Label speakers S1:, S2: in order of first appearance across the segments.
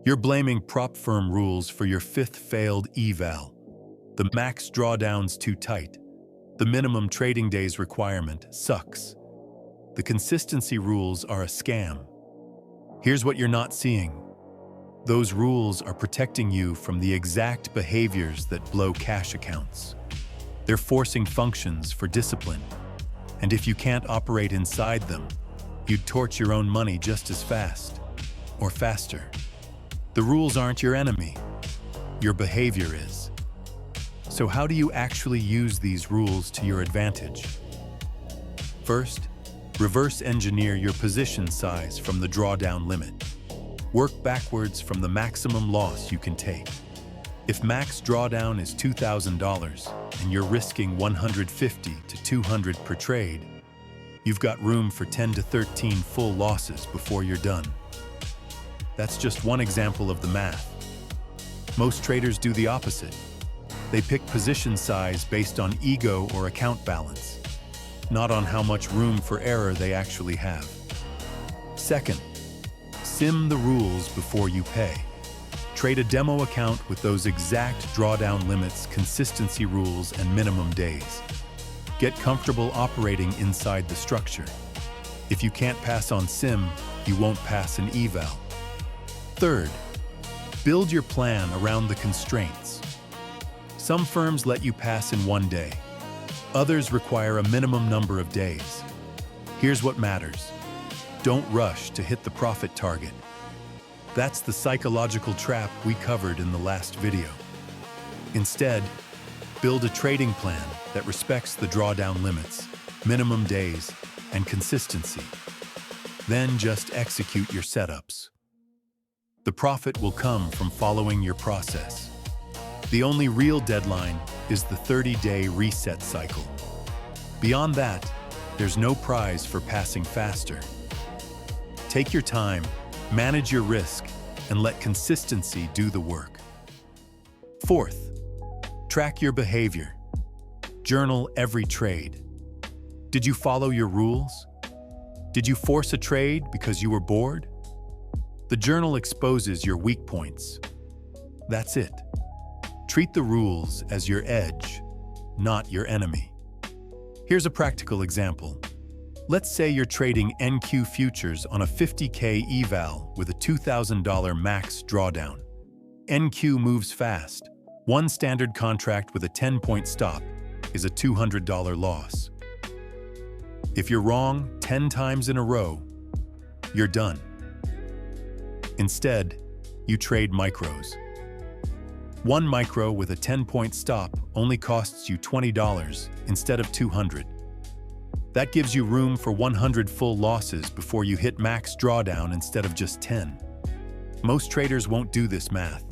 S1: You're blaming prop firm rules for your fifth failed eval. The max drawdown's too tight. The minimum trading days requirement sucks. The consistency rules are a scam. Here's what you're not seeing. Those rules are protecting you from the exact behaviors that blow cash accounts. They're forcing functions for discipline. And if you can't operate inside them, you'd torch your own money just as fast, or faster. The rules aren't your enemy. Your behavior is. So how do you actually use these rules to your advantage? First, reverse engineer your position size from the drawdown limit. Work backwards from the maximum loss you can take. If max drawdown is $2,000 and you're risking $150 to $200 per trade, you've got room for 10 to 13 full losses before you're done. That's just one example of the math. Most traders do the opposite. They pick position size based on ego or account balance, not on how much room for error they actually have. Second, sim the rules before you pay. Trade a demo account with those exact drawdown limits, consistency rules, and minimum days. Get comfortable operating inside the structure. If you can't pass on sim, you won't pass an eval. Third, build your plan around the constraints. Some firms let you pass in one day. Others require a minimum number of days. Here's what matters. Don't rush to hit the profit target. That's the psychological trap we covered in the last video. Instead, build a trading plan that respects the drawdown limits, minimum days, and consistency. Then just execute your setups. The profit will come from following your process. The only real deadline is the 30-day reset cycle. Beyond that, there's no prize for passing faster. Take your time, manage your risk, and let consistency do the work. Fourth, track your behavior. Journal every trade. Did you follow your rules? Did you force a trade because you were bored? The journal exposes your weak points. That's it. Treat the rules as your edge, not your enemy. Here's a practical example. Let's say you're trading NQ futures on a 50K eval with a $2,000 max drawdown. NQ moves fast. One standard contract with a 10-point stop is a $200 loss. If you're wrong 10 times in a row, you're done. Instead, you trade micros. One micro with a 10-point stop only costs you $20 instead of $200. That gives you room for 100 full losses before you hit max drawdown instead of just 10. Most traders won't do this math.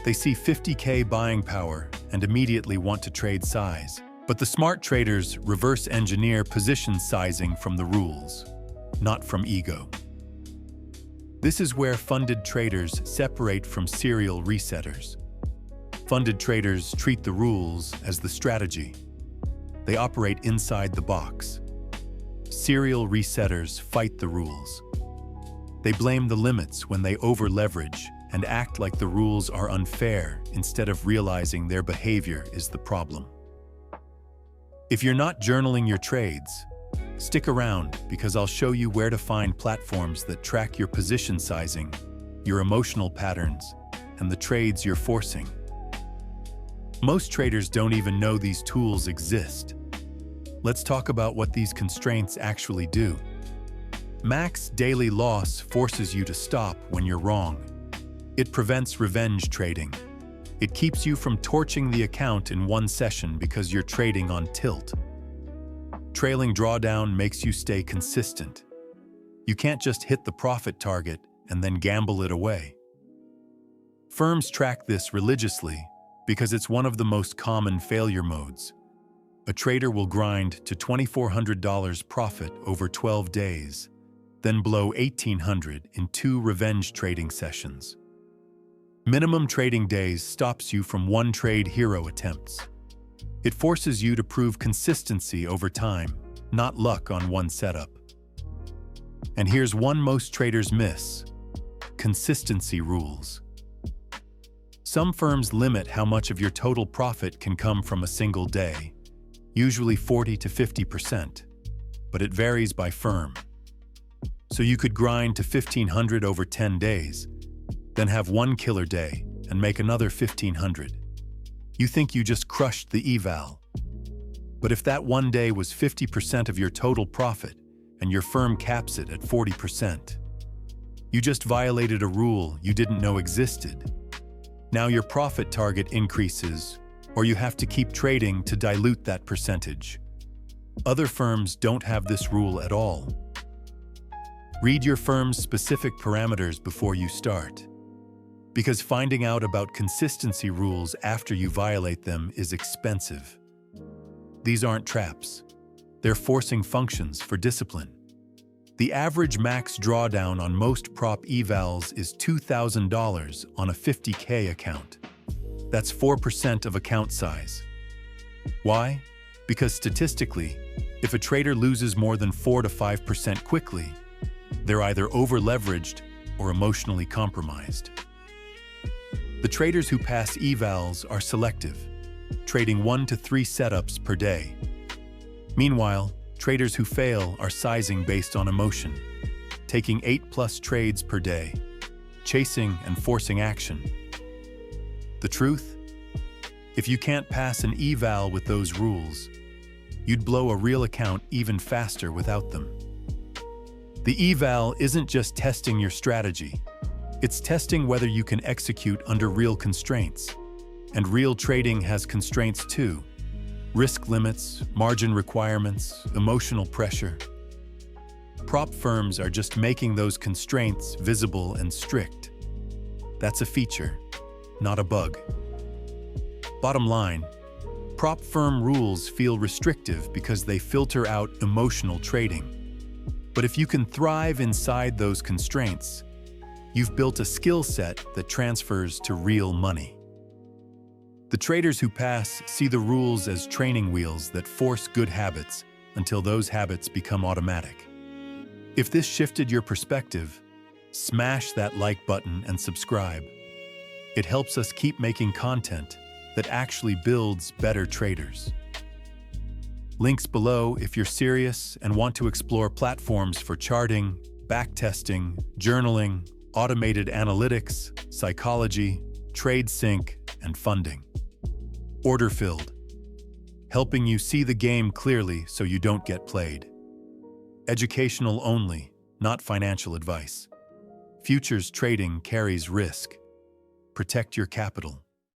S1: They see 50K buying power and immediately want to trade size. But the smart traders reverse engineer position sizing from the rules, not from ego. This is where funded traders separate from serial resetters. Funded traders treat the rules as the strategy. They operate inside the box. Serial resetters fight the rules. They blame the limits when they over-leverage and act like the rules are unfair instead of realizing their behavior is the problem. If you're not journaling your trades, stick around because I'll show you where to find platforms that track your position sizing, your emotional patterns, and the trades you're forcing. Most traders don't even know these tools exist. Let's talk about what these constraints actually do. Max daily loss forces you to stop when you're wrong. It prevents revenge trading. It keeps you from torching the account in one session because you're trading on tilt. Trailing drawdown makes you stay consistent. You can't just hit the profit target and then gamble it away. Firms track this religiously because it's one of the most common failure modes. A trader will grind to $2,400 profit over 12 days, then blow $1,800 in 2 revenge trading sessions. Minimum trading days stops you from one-trade hero attempts. It forces you to prove consistency over time, not luck on one setup. And here's one most traders miss. consistency rules. Some firms limit how much of your total profit can come from a single day, usually 40 to 50%, but it varies by firm. So you could grind to 1,500 over 10 days, then have one killer day and make another 1,500. You think you just crushed the eval. But if that one day was 50% of your total profit and your firm caps it at 40%, you just violated a rule you didn't know existed. Now your profit target increases, or you have to keep trading to dilute that percentage. Other firms don't have this rule at all. Read your firm's specific parameters before you start, because finding out about consistency rules after you violate them is expensive. These aren't traps. They're forcing functions for discipline. The average max drawdown on most prop evals is $2,000 on a 50K account. That's 4% of account size. Why? Because statistically, if a trader loses more than 4 to 5% quickly, they're either over-leveraged or emotionally compromised. The traders who pass evals are selective, trading 1 to 3 setups per day. Meanwhile, traders who fail are sizing based on emotion, taking 8+ trades per day, chasing and forcing action. The truth? If you can't pass an eval with those rules, you'd blow a real account even faster without them. The eval isn't just testing your strategy, it's testing whether you can execute under real constraints. And real trading has constraints too. Risk limits, margin requirements, emotional pressure. Prop firms are just making those constraints visible and strict. That's a feature, not a bug. Bottom line, prop firm rules feel restrictive because they filter out emotional trading. But if you can thrive inside those constraints, you've built a skill set that transfers to real money. The traders who pass see the rules as training wheels that force good habits until those habits become automatic. If this shifted your perspective, smash that like button and subscribe. It helps us keep making content that actually builds better traders. Links below if you're serious and want to explore platforms for charting, backtesting, journaling, automated analytics, psychology, trade sync, and funding. Order filled, helping you see the game clearly so you don't get played. Educational only, not financial advice. Futures trading carries risk. Protect your capital.